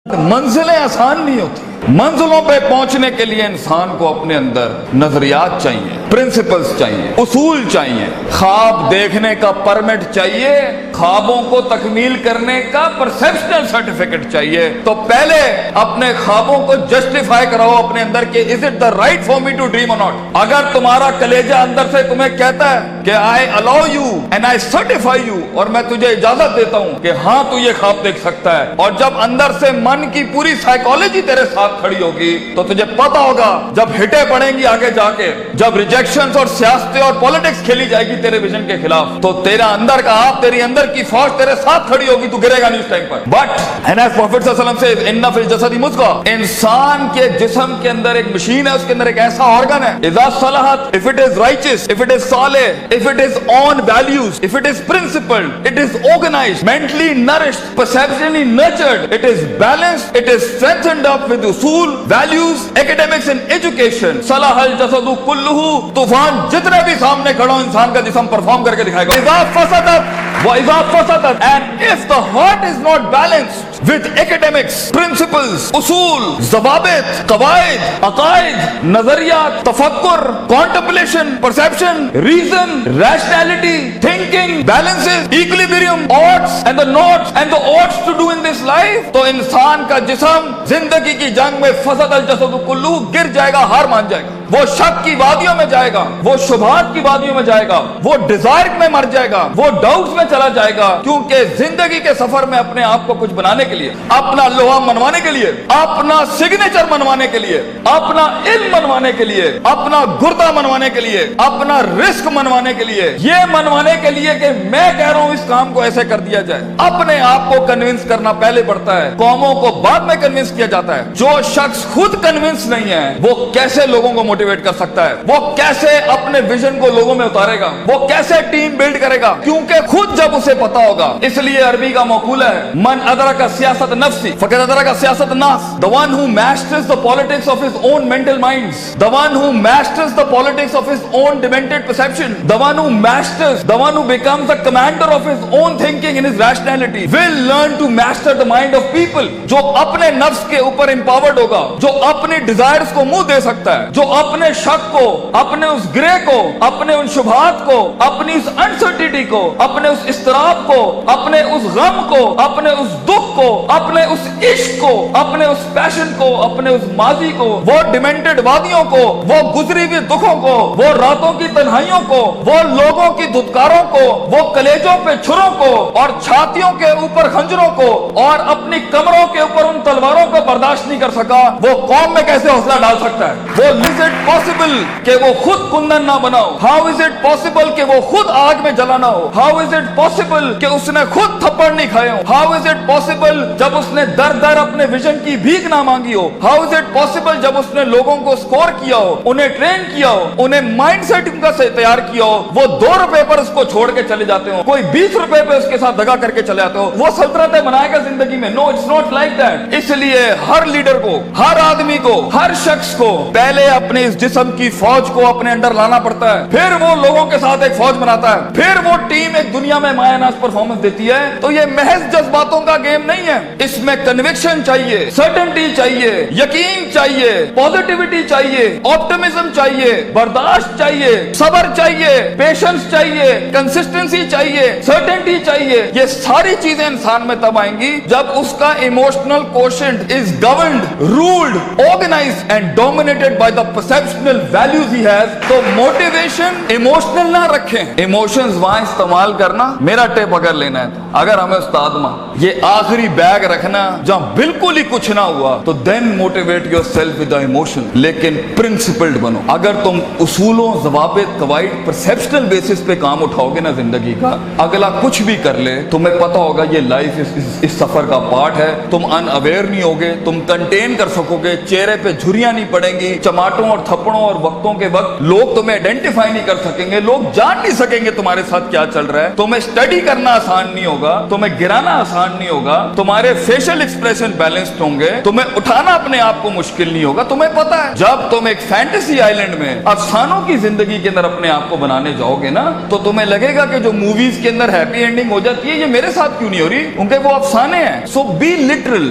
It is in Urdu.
منزلیں آسان نہیں ہوتی. منزلوں پہ پہنچنے کے لیے انسان کو اپنے اندر نظریات چاہیے, پرنسپلز چاہیے, اصول چاہیے, خواب دیکھنے کا پرمٹ چاہیے, خوابوں کو تکمیل کرنے کا پرسپشنل سرٹیفکیٹ چاہیے. تو پہلے اپنے خوابوں کو جسٹیفائی کراؤ اپنے اندر کہ is it the right for me to dream or not. اگر تمہارا کلیجہ اندر سے تمہیں کہتا ہے کہ I allow you and I certify you, اور میں تجھے اجازت دیتا ہوں کہ ہاں تو یہ خواب دیکھ سکتا ہے, اور جب اندر سے من کی پوری سائیکالوجی تیرے ساتھ کھڑی ہوگی تو تجھے پتا ہوگا جب ہٹے پڑیں گی آگے جا کے, جب ریجیکشنز اور سیاستیں اور پولیٹکس کھیلی جائے گی تیرے ویژن کے خلاف, تو تیرا اندر کا آپ, تیری اندر کی فوج تیرے ساتھ کھڑی ہوگی, تو گرے گا نہیں اس ٹائم پر. بٹ اینڈ ایز پروفیٹ صلی اللہ علیہ وسلم سے ان فی الجسد مضغہ, انسان کے جسم کے اندر ایک مشین ہے, اس کے اندر ایک ایسا آرگن ہے, اذا صلحت, if it is righteous, if it is Saleh, if it is on values, if it is principled, it is organized, mentally nourished, perceptually nurtured, it is balanced, it is strengthened up with usul, values, academics and education, صلح الجسد کلہ, طوفان جتنے بھی سامنے کھڑا ہو انسان کا جسم پرفارم کر کے دکھائے گا. اذا فسدت وَإِذَا فَسَدَتْ, and if the heart is not balanced with academics, principles, usul, ضوابط, قواعد, عقائد, نظریات, تفکر, contemplation, perception, reason, rationality, thinking, balances, equilibrium, odds and the nots and the odds to do in this life, تو انسان کا جسم زندگی کی جنگ میں فسد الجسد کلہ, گر جائے گا, ہار مان جائے گا, وہ شک کی وادیوں میں جائے گا, وہ شبہات کی وادیوں میں جائے گا, وہ ڈیزائر میں مر جائے گا, وہ ڈاؤٹس میں چلا جائے گا. کیونکہ زندگی کے سفر میں اپنے آپ کو کچھ بنانے کے لیے, اپنا لوہا منوانے کے لیے, اپنا سگنیچر منوانے کے لیے, اپنا علم منوانے کے لیے, اپنا گردہ منوانے کے لیے, اپنا رزق منوانے کے لیے, یہ منوانے کے لیے کہ میں کہہ رہا ہوں اس کام کو ایسے کر دیا جائے, اپنے آپ کو کنونس کرنا پہلے پڑتا ہے, قوموں کو بعد میں کنونس کیا جاتا ہے. جو شخص خود کنونس نہیں ہے وہ کیسے لوگوں کو موٹیویٹ کر سکتا ہے, وہ کیسے اپنے ویژن کو لوگوں میں اتارے گا, وہ کیسے ٹیم بلڈ کرے گا, کیونکہ خود جب اسے پتا ہوگا. اس لیے عربی کا مقولہ ہے, من ادرک سیاست نفسی فقد ادرک سیاست الناس, the one who masters the politics of his own mental minds, the one who masters the politics of his own demented perception, the one who masters, the one who becomes the commander of his own thinking and his rationality will learn to master the mind of people. جو اپنے نفس کے اوپر empowered ہوگا, جو اپنی desires کو منہ دے سکتا ہے, جو اپنے شک کو, اپنے اس گرے کو, اپنے ان شبہات کو, اپنی اس انسرٹینٹی کو, اپنے اس اضطراب کو, اپنے اس غم کو, اپنے اس دکھ کو, اپنے اس عشق کو, اپنے اس پیشن کو, اپنے اس ماضی کو, وہ ڈیمنٹڈ وادیوں کو, وہ گزری ہوئی دکھوں کو, وہ راتوں کی تنہائیوں کو, وہ لوگوں کی دھتکاروں کو, وہ کلیجوں پہ چھروں کو اور چھاتیوں کے اوپر خنجروں کو اور اپنی کمروں کے اوپر ان تلواروں کو برداشت نہیں کر سکا, وہ قوم میں کیسے حوصلہ ڈال سکتا ہے؟ وہ is it possible کہ وہ خود کندن نہ بناؤ, how is it possible کہ وہ خود آگ میں جلا نہ ہو, how is it possible کہ اس نے خود تھپڑ نہیں کھائے ہو, how is it possible جب اس نے در در اپنے ویژن کی بھیک نہ مانگی ہو, how is it possible جب اس نے لوگوں کو سکور کیا ہو, انہیں ٹرین کیا ہو, انہیں مائنڈ سیٹ ان کا تیار کیا ہو, وہ 2 روپے پر اس کو چھوڑ کے چلے جاتے ہو, کوئی 20 روپے پہ اس کے ساتھ دگا کر کے چلے جاتے ہو, وہ سلطنتیں بنائے گا زندگی میں؟ نو, اٹس ناٹ لائک دیٹ. اس لیے ہر لیڈر کو, ہر آدمی کو, ہر شخص کو پہلے اپنے اس جسم کی فوج کو اپنے اندر لانا پڑتا ہے, پھر وہ لوگوں کے ساتھ ایک فوج بناتا ہے, پھر وہ ٹیم ایک دنیا میں مایہ ناز پرفارمنس دیتی ہے. تو یہ محض جذباتوں کا گیم نہیں ہے, اس میں کنوکشن چاہیے, سرٹنٹی چاہیے, یقین چاہیے, پازیٹیوٹی چاہیے, آپٹمزم چاہیے, برداشت چاہیے, صبر چاہیے, پیشنس چاہیے, کنسسٹنسی چاہیے, سرٹنٹی چاہیے. یہ ساری چیزیں انسان میں تب آئیں گی جب اس کا emotional quotient is governed, ruled, organised and dominated by the perceptual values he has. تو موٹیویشن ایموشنل نہ رکھیں, ایموشنز وہاں استعمال کرنا, میرا ٹیپ اگر لینا ہے اگر ہمیں استاد ماں یہ آخری بیگ رکھنا جہاں بالکل ہی کچھ نہ ہوا تو then motivate yourself with emotion, لیکن پرنسپلڈ بنو. اگر تم اصولوں, ضوابط, قواعد, پرسپشنل بیسس پہ کام اٹھاؤ گے نا زندگی کا, اگلا کچھ بھی کر لے تمہیں پتا ہوگا یہ لائف اس سفر کا پارٹ ہے. تم ان اویئر نہیں ہوگے, تم کنٹین کر سکو گے, چہرے پہ جھریاں نہیں پڑیں گی, چماٹوں اور تھپڑوں اور وقتوں کے وقت لوگ تمہیں آئیڈینٹیفائی نہیں کر سکیں گے, لوگ جان نہیں سکیں گے تمہارے ساتھ کیا چل رہا ہے. تمہیں اسٹڈی کرنا آسان نہیں ہوگا, تمہیں گرانا آسان نہیں ہوگا, تمہارے فیشل ایکسپریشن بیلنسڈ ہوں گے, تمہیں اٹھانا اپنے آپ کو مشکل نہیں ہوگا. تمہیں پتا ہے جب تم ایک فینٹیسی آئیلینڈ میں افسانوں کی زندگی کے اندر اپنے آپ کو بنانے جاؤ گے نا تو تمہیں لگے گا کہ جو موویز کے اندر ہیپی اینڈنگ ہو جاتی ہے یہ میرے ساتھ کیوں نہیں ہو رہی, کیونکہ وہ افسانے ہیں. سو بی لٹرل